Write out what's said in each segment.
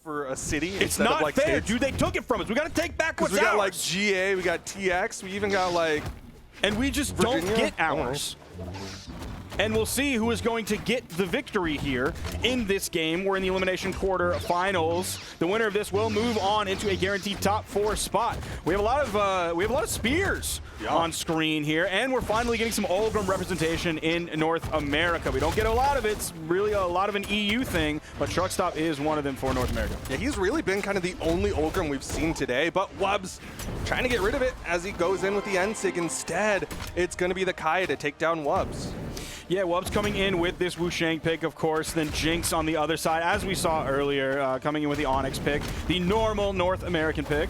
for a city. It's instead not of like fair, states. dude. They took it from us. We got to take back what's We got ours. like GA, we got TX, we even got like and we just Virginia? don't get ours. And we'll see who is going to get the victory here in this game. We're in the elimination quarterfinals. The winner of this will move on into a guaranteed top 4 spot. We have a lot of spears on screen here, and we're finally getting some Ulgrim representation in North America. We don't get a lot of it. It's really a lot of an EU thing, but TruckStop is one of them for North America. Yeah, he's really been kind of the only Ulgrim we've seen today, but wubz trying to get rid of it as he goes in with the Ensig. Instead, it's going to be the Kaya to take down wubz. Yeah, wubz coming in with this Wushang pick, of course, then Jynx on the other side, as we saw earlier, coming in with the Onyx pick, the normal North American pick.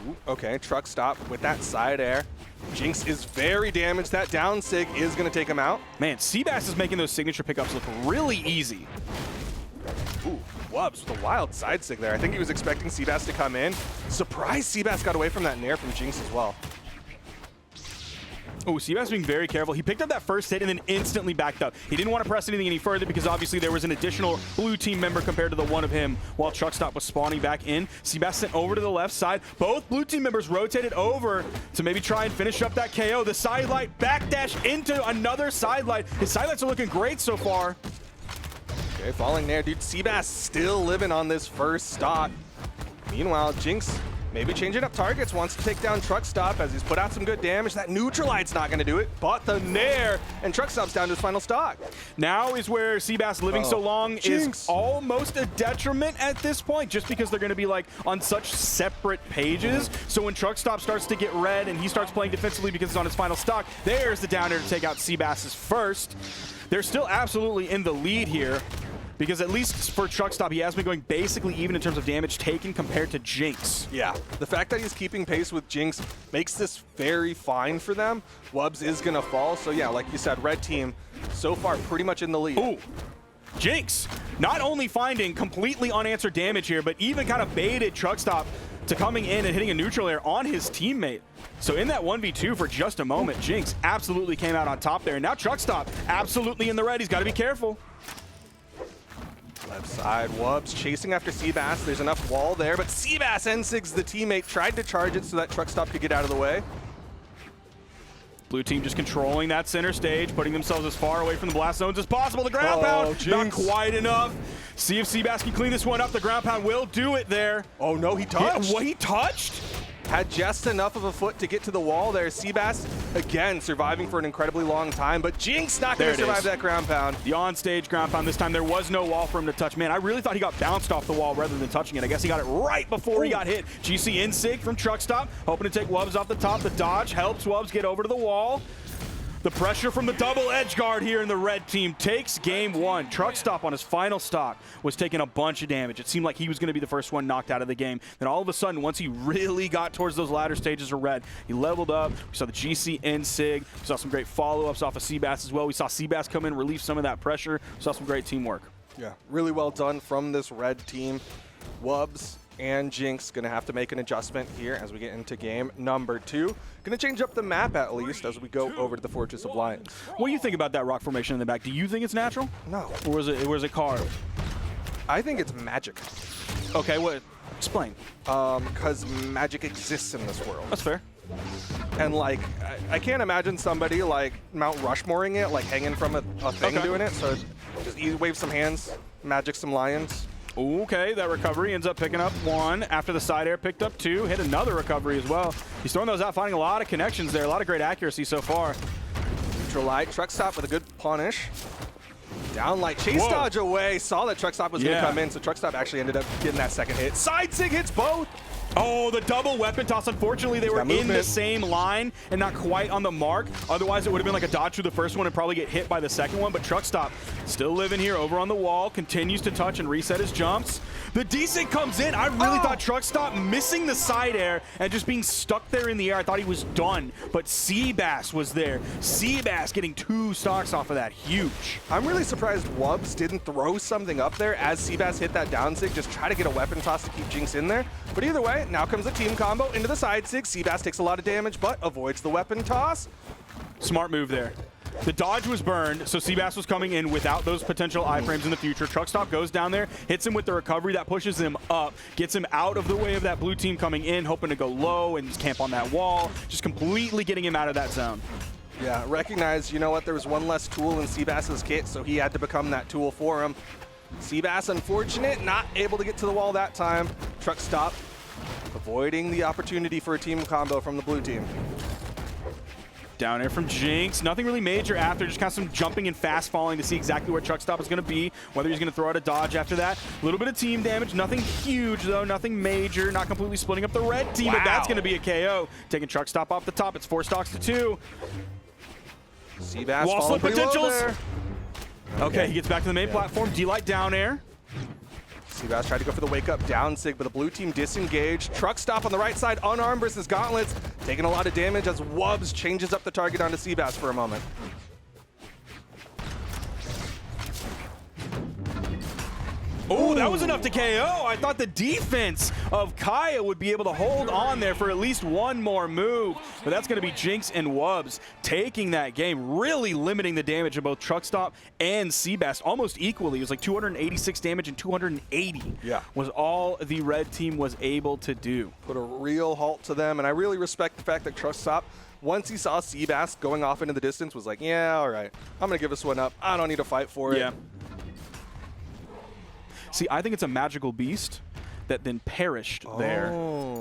Ooh, okay, TruckStop with that side air. Jynx is very damaged. That down sig is going to take him out. Man, Seabass is making those signature pickups look really easy. Ooh, wubz with a wild side sig there. I think he was expecting Seabass to come in. Surprised Seabass got away from that nair from Jynx as well. Oh, Seabass being very careful. He picked up that first hit and then instantly backed up. He didn't want to press anything any further because obviously there was an additional blue team member compared to the one of him while TruckStop was spawning back in. Seabass sent over to the left side. Both blue team members rotated over to maybe try and finish up that KO. The sidelight backdash into another sidelight. His sidelights are looking great so far. Okay, falling there, dude. Seabass still living on this first stock. Meanwhile, Jynx maybe changing up targets, wants to take down TruckStop as he's put out some good damage. That Neutralite's not going to do it, but the nair, and TruckStop's down to his final stock. Now is where Seabass living so long Jynx. is almost a detriment at this point, just because they're going to be like on such separate pages. So when TruckStop starts to get red and he starts playing defensively because it's on his final stock, there's the down air to take out Seabass's first. They're still absolutely in the lead here, because at least for TruckStop, he has been going basically even in terms of damage taken compared to Jynx. Yeah, the fact that he's keeping pace with Jynx makes this very fine for them. wubz is going to fall, so yeah, like you said, red team so far pretty much in the lead. Ooh, Jynx not only finding completely unanswered damage here, but even kind of baited TruckStop to coming in and hitting a neutral air on his teammate. So in that 1v2 for just a moment, Jynx absolutely came out on top there. And now TruckStop absolutely in the red. He's got to be careful. Left side, wubz chasing after Seabass. There's enough wall there, but Seabass N6, the teammate, tried to charge it so that TruckStop could get out of the way. Blue team just controlling that center stage, putting themselves as far away from the blast zones as possible. The ground pound, not quite enough. See if Seabass can clean this one up. The ground pound will do it there. Oh no, he touched. What, he touched? Had just enough of a foot to get to the wall there. Seabass, again, surviving for an incredibly long time, but Jynx not going to survive that ground pound. The on-stage ground pound this time. There was no wall for him to touch. Man, I really thought he got bounced off the wall rather than touching it. I guess he got it right before he got hit. GC Insig from TruckStop, hoping to take wubz off the top. The dodge helps wubz get over to the wall. The pressure from the double edge guard here in the red team takes game one. TruckStop on his final stock was taking a bunch of damage. It seemed like he was going to be the first one knocked out of the game. Then all of a sudden, once he really got towards those latter stages of red, he leveled up. We saw the GC N-Sig. We saw some great follow-ups off of Seabass as well. We saw Seabass come in, relieve some of that pressure. We saw some great teamwork. Yeah, really well done from this red team. wubz and Jynx going to have to make an adjustment here as we get into game number 2. Going to change up the map at least as we go over to the Fortress of Lions. What do you think about that rock formation in the back? Do you think it's natural? No. Or was it carved? I think it's magic. Okay, what? Explain. Because magic exists in this world. That's fair. And like, I can't imagine somebody like Mount Rushmoreing it, like hanging from a thing doing it. So just wave some hands, magic some lions. Okay, that recovery ends up picking up 1. After the side air, picked up 2. Hit another recovery as well. He's throwing those out, finding a lot of connections there. A lot of great accuracy so far. Neutralite, TruckStop with a good punish. Downlight, chase dodge away. Saw that TruckStop was going to come in, so TruckStop actually ended up getting that second hit. Side sig hits both. Oh, the double weapon toss. Unfortunately, they were in the same line and not quite on the mark. Otherwise, it would have been like a dodge through the first one and probably get hit by the second one. But TruckStop still living here over on the wall, continues to touch and reset his jumps. The desync comes in. I really thought TruckStop missing the side air and just being stuck there in the air. I thought he was done, but Seabass was there. Seabass getting 2 stocks off of that. Huge. I'm really surprised wubz didn't throw something up there as Seabass hit that down sig, just try to get a weapon toss to keep Jynx in there. But either way, now comes a team combo into the side sig. Seabass takes a lot of damage, but avoids the weapon toss. Smart move there. The dodge was burned, so Seabass was coming in without those potential iframes in the future. TruckStop goes down there, hits him with the recovery that pushes him up, gets him out of the way of that blue team coming in, hoping to go low and just camp on that wall, just completely getting him out of that zone. Yeah, recognize, you know what, there was one less tool in Seabass's kit, so he had to become that tool for him. Seabass, unfortunate, not able to get to the wall that time. TruckStop avoiding the opportunity for a team combo from the blue team. Down air from Jynx. Nothing really major after, just kind of some jumping and fast falling to see exactly where TruckStop is going to be, whether he's going to throw out a dodge after that. A little bit of team damage, nothing huge though, nothing major, not completely splitting up the red team, but that's going to be a KO. Taking TruckStop off the top, it's 4 stocks to 2. Seabass wall slip falling pretty low potentials. there. Okay, he gets back to the main platform. D-Light down air. Seabass tried to go for the wake-up down sig, but the blue team disengaged. TruckStop on the right side, unarmed versus Gauntlets, taking a lot of damage as wubz changes up the target onto Seabass for a moment. Oh, that was enough to KO. I thought the defense of Kaya would be able to hold on there for at least one more move. But that's going to be Jynx and wubz taking that game, really limiting the damage of both TruckStop and Seabass almost equally. It was like 286 damage and 280 was all the red team was able to do. Put a real halt to them, and I really respect the fact that TruckStop, once he saw Seabass going off into the distance, was like, yeah, all right, I'm going to give this one up. I don't need to fight for it. Yeah. See, I think it's a magical beast that then perished there,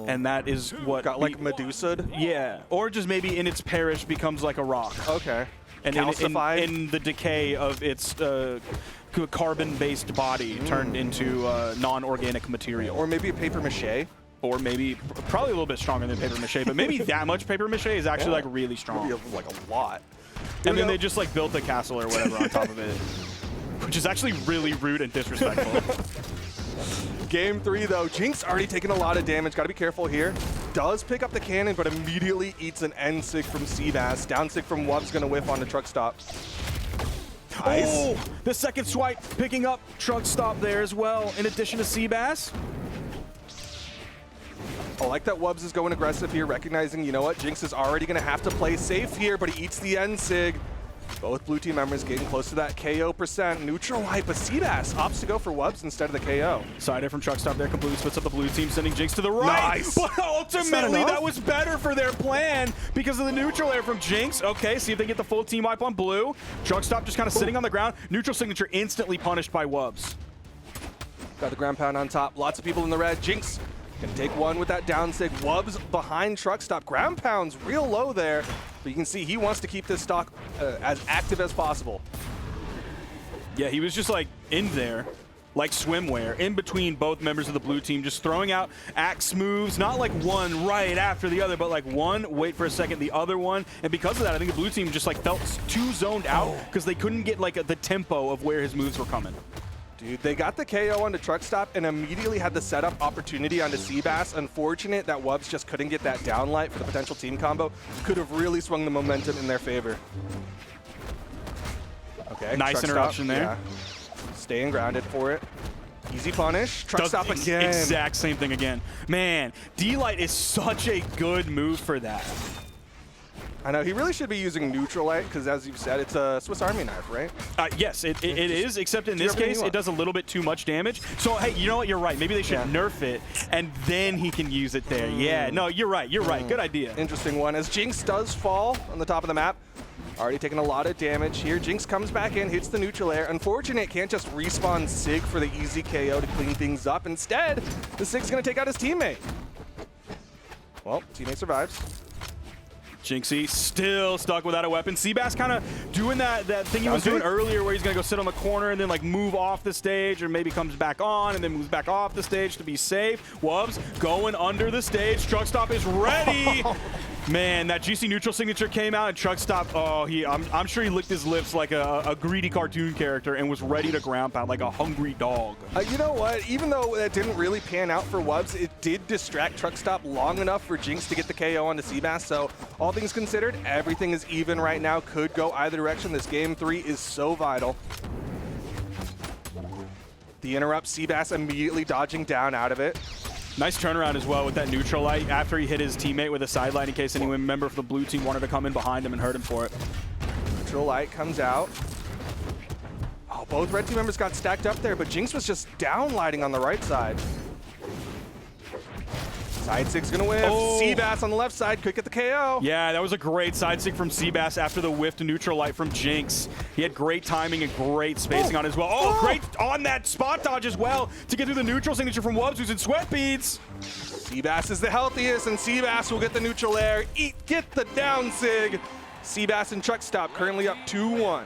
and that is what got like Medusa'd. Yeah, or just maybe in its perish becomes like a rock. Okay. And in the decay of its carbon-based body turned into non-organic material. Or maybe a paper mache. Or maybe probably a little bit stronger than paper mache, but maybe that much paper mache is actually like really strong. Maybe like a lot. And then they just like built a castle or whatever on top of it. Which is actually really rude and disrespectful. Game 3, though. Jynx already taken a lot of damage. Got to be careful here. Does pick up the cannon, but immediately eats an N sig from Seabass. Down sig from wubz going to whiff onto TruckStop. Nice. Oh, the second swipe picking up TruckStop there as well, in addition to Seabass. I like that wubz is going aggressive here, recognizing, you know what, Jynx is already going to have to play safe here, but he eats the N sig. Both blue team members getting close to that KO percent. Neutral light, but Seabass opts to go for wubz instead of the KO. Side air from TruckStop there completely splits up the blue team, sending Jynx to the right. Nice. But ultimately, that was better for their plan because of the neutral air from Jynx. Okay, see if they get the full team wipe on blue. TruckStop just kind of sitting on the ground. Neutral signature instantly punished by wubz. Got the ground pound on top. Lots of people in the red. Jynx can take one with that down sig. wubz behind TruckStop. Ground pound's real low there. But you can see he wants to keep this stock as active as possible. Yeah, he was just like in there, like swimwear, in between both members of the blue team, just throwing out axe moves, not like one right after the other, but like one, wait for a second, the other one. And because of that, I think the blue team just like felt too zoned out because they couldn't get like the tempo of where his moves were coming. Dude, they got the KO onto TruckStop and immediately had the setup opportunity onto Seabass. Unfortunate that wubz just couldn't get that down light for the potential team combo. Could have really swung the momentum in their favor. Okay, nice interruption there. Yeah. Staying grounded for it. Easy punish. TruckStop again. Exact same thing again. Man, D-Light is such a good move for that. I know, he really should be using neutral light because, as you've said, it's a Swiss Army knife, right? Yes, it is, except in this case, it does a little bit too much damage. So, hey, you know what? You're right. Maybe they should nerf it, and then he can use it there. Yeah, no, you're right. You're right. Good idea. Interesting one. As Jynx does fall on the top of the map, already taking a lot of damage here. Jynx comes back in, hits the neutral air. Unfortunate, can't just respawn Sig for the easy KO to clean things up. Instead, the Sig's going to take out his teammate. Well, teammate survives. Jynxie still stuck without a weapon. Seabass kind of doing that thing he was doing earlier where he's going to go sit on the corner and then like move off the stage, or maybe comes back on and then moves back off the stage to be safe. wubz going under the stage. TruckStop is ready. Man, that GC neutral signature came out and TruckStop, oh, I'm sure he licked his lips like a greedy cartoon character and was ready to ground pound like a hungry dog. You know what? Even though that didn't really pan out for wubz, it did distract TruckStop long enough for Jynx to get the KO onto Seabass. So all things considered, everything is even right now. Could go either direction. This game 3 is so vital. The interrupt, Seabass immediately dodging down out of it. Nice turnaround as well with that neutral light after he hit his teammate with a sideline in case any member of the blue team wanted to come in behind him and hurt him for it. Neutral light comes out. Oh, both red team members got stacked up there, but Jynx was just downlighting on the right side. Side six gonna whiff. Oh. Seabass on the left side could get the KO. Yeah, that was a great side stick from Seabass after the whiff to neutral light from Jynx. He had great timing and great spacing on as well. Oh, great on that spot dodge as well to get through the neutral signature from wubz, who's in sweat beads. Seabass is the healthiest, and Seabass will get the neutral air. Get the down sig. Seabass and TruckStop currently up 2-1.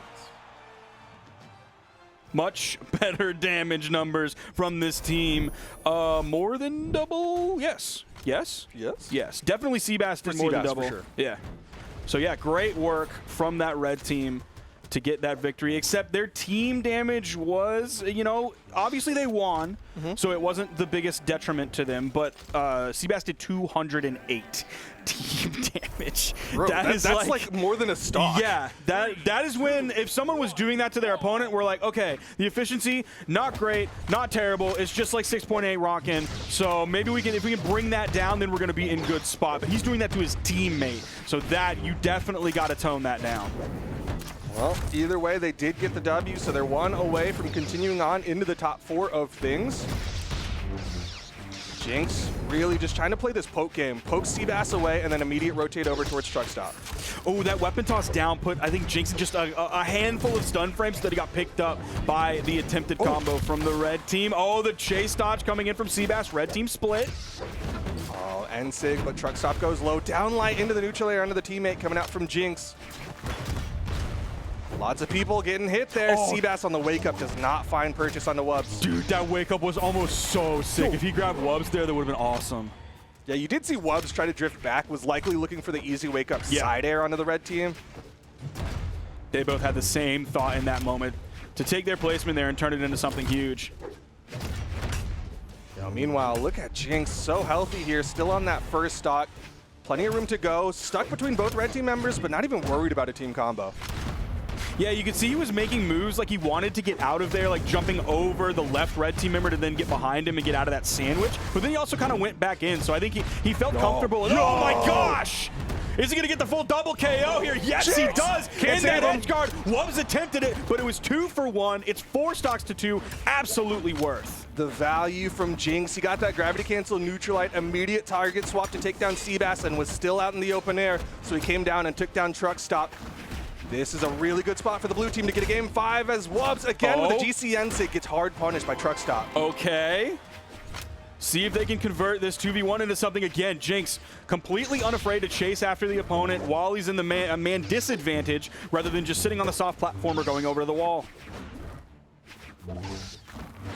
Much better damage numbers from this team. More than double? Yes. Yes? Yes. Yes. Definitely Seabass did more than Seabass, double. for sure. Yeah. So yeah, great work from that red team to get that victory, except their team damage was, you know, obviously they won, so it wasn't the biggest detriment to them, but Seabass did 208 team damage. Bro, that's like more than a stock. Yeah, that is when, if someone was doing that to their opponent, we're like, okay, the efficiency, not great, not terrible, it's just like 6.8 rockin', so maybe we can, if we can bring that down, then we're gonna be in good spot. But he's doing that to his teammate, so that, you definitely gotta tone that down. Well, either way, they did get the W, so they're one away from continuing on into the top 4 of things. Jynx really just trying to play this poke game. Poke Seabass away and then immediate rotate over towards TruckStop. Oh, that weapon toss down put, I think, Jynx in just a handful of stun frames that he got picked up by the attempted combo from the red team. Oh, the chase dodge coming in from Seabass. Red team split. Oh, N-Sig, but TruckStop goes low. Down light into the neutral air under the teammate coming out from Jynx. Lots of people getting hit there. Oh. Seabass on the wake up does not find purchase on the wubz. Dude, that wake up was almost so sick. If he grabbed wubz there, that would have been awesome. Yeah, you did see wubz try to drift back, was likely looking for the easy wake up side air onto the red team. They both had the same thought in that moment to take their placement there and turn it into something huge. Meanwhile, look at Jynx, so healthy here, still on that first stock. Plenty of room to go, stuck between both red team members, but not even worried about a team combo. Yeah, you could see he was making moves like he wanted to get out of there, like jumping over the left red team member to then get behind him and get out of that sandwich. But then he also kind of went back in, so I think he felt comfortable. And, oh my gosh! Is he going to get the full double KO here? Yes, Jynx! he does! Can't In that save him. edge guard, wubz attempted it, but it was 2 for 1. It's 4 stocks to 2. Absolutely worth. The value from Jynx, he got that gravity cancel, neutralite, immediate target swap to take down Seabass and was still out in the open air, so he came down and took down TruckStop. This is a really good spot for the blue team to get a game 5 as wubz again with a GCN sig gets hard punished by TruckStop. Okay. See if they can convert this 2v1 into something again. Jynx completely unafraid to chase after the opponent while he's in the man disadvantage rather than just sitting on the soft platformer going over to the wall.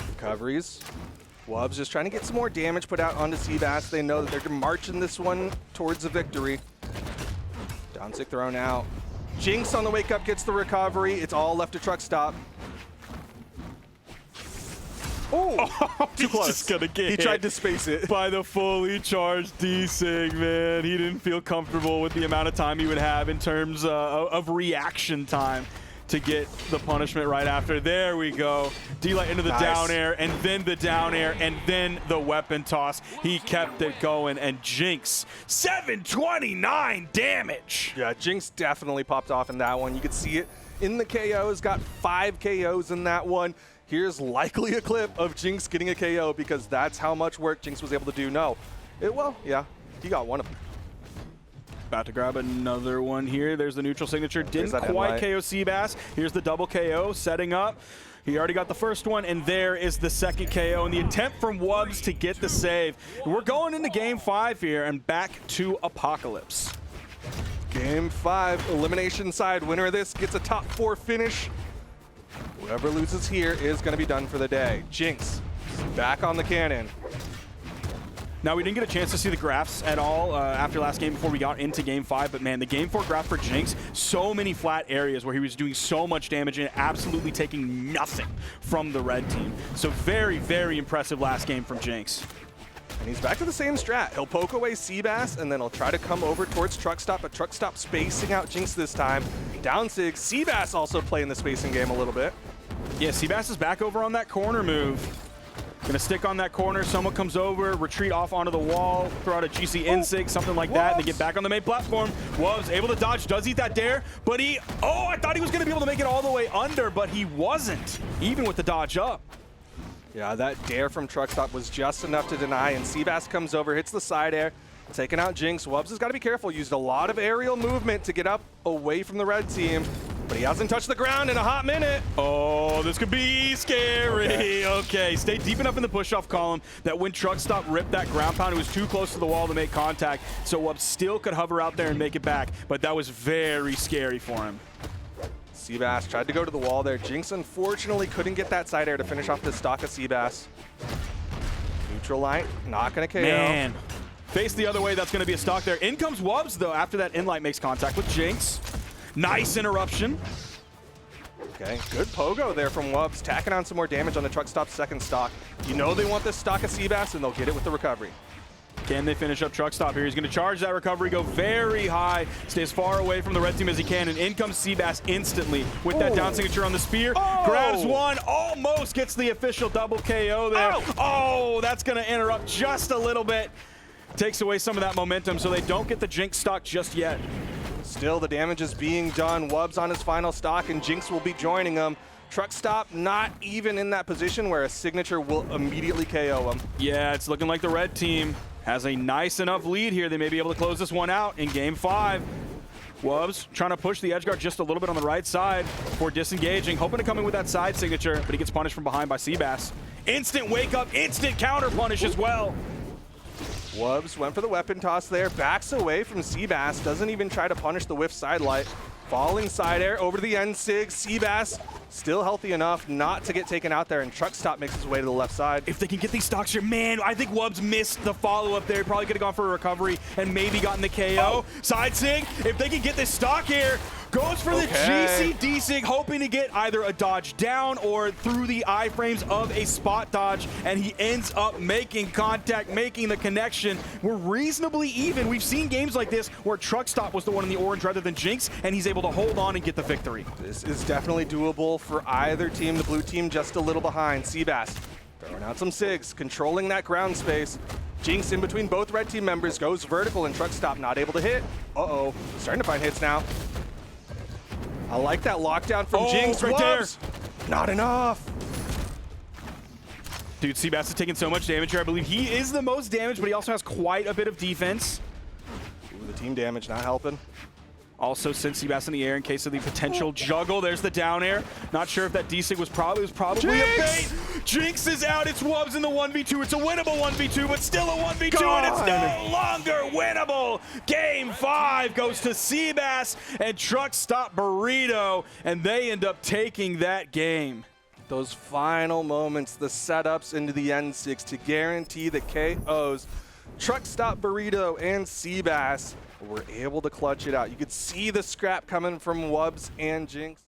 Recoveries. wubz just trying to get some more damage put out onto Seabass. They know that they're marching this one towards a victory. Down sick thrown out. Jynx on the wake up gets the recovery. It's all left to TruckStop. Oh, too close. Just gonna get he tried to space it. By the fully charged D-Sig, man. He didn't feel comfortable with the amount of time he would have in terms of reaction time to get the punishment right after. There we go. D-Light into the down air, and then the down air, and then the weapon toss. He kept it going, and Jynx, 729 damage. Yeah, Jynx definitely popped off in that one. You could see it in the KOs, got 5 KOs in that one. Here's likely a clip of Jynx getting a KO because that's how much work Jynx was able to do. No, well, yeah, he got one of them. About to grab another one here. There's the neutral signature. Didn't quite KO Seabass. Here's the double KO setting up. He already got the first one, and there is the second KO, and the attempt from wubz to get the save. We're going into game 5 here and back to Apocalypse. Game 5, elimination side. Winner of this gets a top 4 finish. Whoever loses here is going to be done for the day. Jynx back on the cannon. Now, we didn't get a chance to see the graphs at all after last game before we got into game 5, but man, the game 4 graph for Jynx, so many flat areas where he was doing so much damage and absolutely taking nothing from the red team. So very, very impressive last game from Jynx. And he's back to the same strat. He'll poke away Seabass, and then he'll try to come over towards TruckStop, but TruckStop spacing out Jynx this time. Down sig. Seabass also playing the spacing game a little bit. Yeah, Seabass is back over on that corner move. Gonna stick on that corner. Someone comes over, retreat off onto the wall, throw out a GC insig, something like that, and they get back on the main platform. wubz able to dodge, does eat that dare, but I thought he was gonna be able to make it all the way under, but he wasn't, even with the dodge up. Yeah, that dare from TruckStop was just enough to deny, and Seabass comes over, hits the side air, taking out Jynx. wubz has got to be careful, used a lot of aerial movement to get up away from the red team, but he hasn't touched the ground in a hot minute. Oh, this could be scary. Okay, stay deep enough in the push-off column that when TruckStop ripped that ground pound, it was too close to the wall to make contact, so wubz still could hover out there and make it back, but that was very scary for him. Seabass tried to go to the wall there. Jynx unfortunately couldn't get that side air to finish off the stock of Seabass. Neutral light, not gonna KO. Man, face the other way, that's gonna be a stock there. In comes wubz though, after that in light makes contact with Jynx. Nice interruption. Okay, good pogo there from wubz, tacking on some more damage on the TruckStop's second stock. You know they want this stock of Seabass, and they'll get it with the recovery. Can they finish up TruckStop here? He's going to charge that recovery, go very high, stay as far away from the red team as he can, and in comes Seabass instantly with that down signature on the spear. Grabs one, almost gets the official double KO there. Oh, that's going to interrupt just a little bit. Takes away some of that momentum, so they don't get the Jynx stock just yet. Still, the damage is being done. wubz on his final stock, and Jynx will be joining him. TruckStop not even in that position where a signature will immediately KO him. Yeah, it's looking like the red team has a nice enough lead here. They may be able to close this one out in game 5. wubz trying to push the edge guard just a little bit on the right side before disengaging, hoping to come in with that side signature, but he gets punished from behind by Seabass. Instant wake up, instant counter punish as well. wubz went for the weapon toss there, backs away from Seabass, doesn't even try to punish the whiff side light. Falling side air over to the end sig. Seabass still healthy enough not to get taken out there, and TruckStop makes his way to the left side. If they can get these stocks here, man, I think wubz missed the follow-up there. Probably could have gone for a recovery and maybe gotten the KO. Side sig, if they can get this stock here, goes for the GC D-sig, hoping to get either a dodge down or through the iframes of a spot dodge, and he ends up making contact, making the connection. We're reasonably even. We've seen games like this where TruckStop was the one in the orange rather than Jynx, and he's able to hold on and get the victory. This is definitely doable for either team. The blue team just a little behind. Seabass throwing out some sigs, controlling that ground space. Jynx in between both red team members goes vertical, and TruckStop not able to hit. Uh-oh, starting to find hits now. I like that lockdown from Jynx right there. Not enough. Dude, Seabass is taking so much damage here. I believe he is the most damage, but he also has quite a bit of defense. Ooh, the team damage not helping. Also sends Seabass in the air in case of the potential juggle. There's the down air. Not sure if that D-sig was probably a bait. Jynx is out. It's wubz in the 1v2. It's a winnable 1v2, but still a 1v2, and it's no longer winnable. Game 5 goes to Seabass and TruckStopBurrito, and they end up taking that game. Those final moments, the setups into the N6 to guarantee the KOs. TruckStopBurrito and Seabass were able to clutch it out. You could see the scrap coming from wubz and Jynx.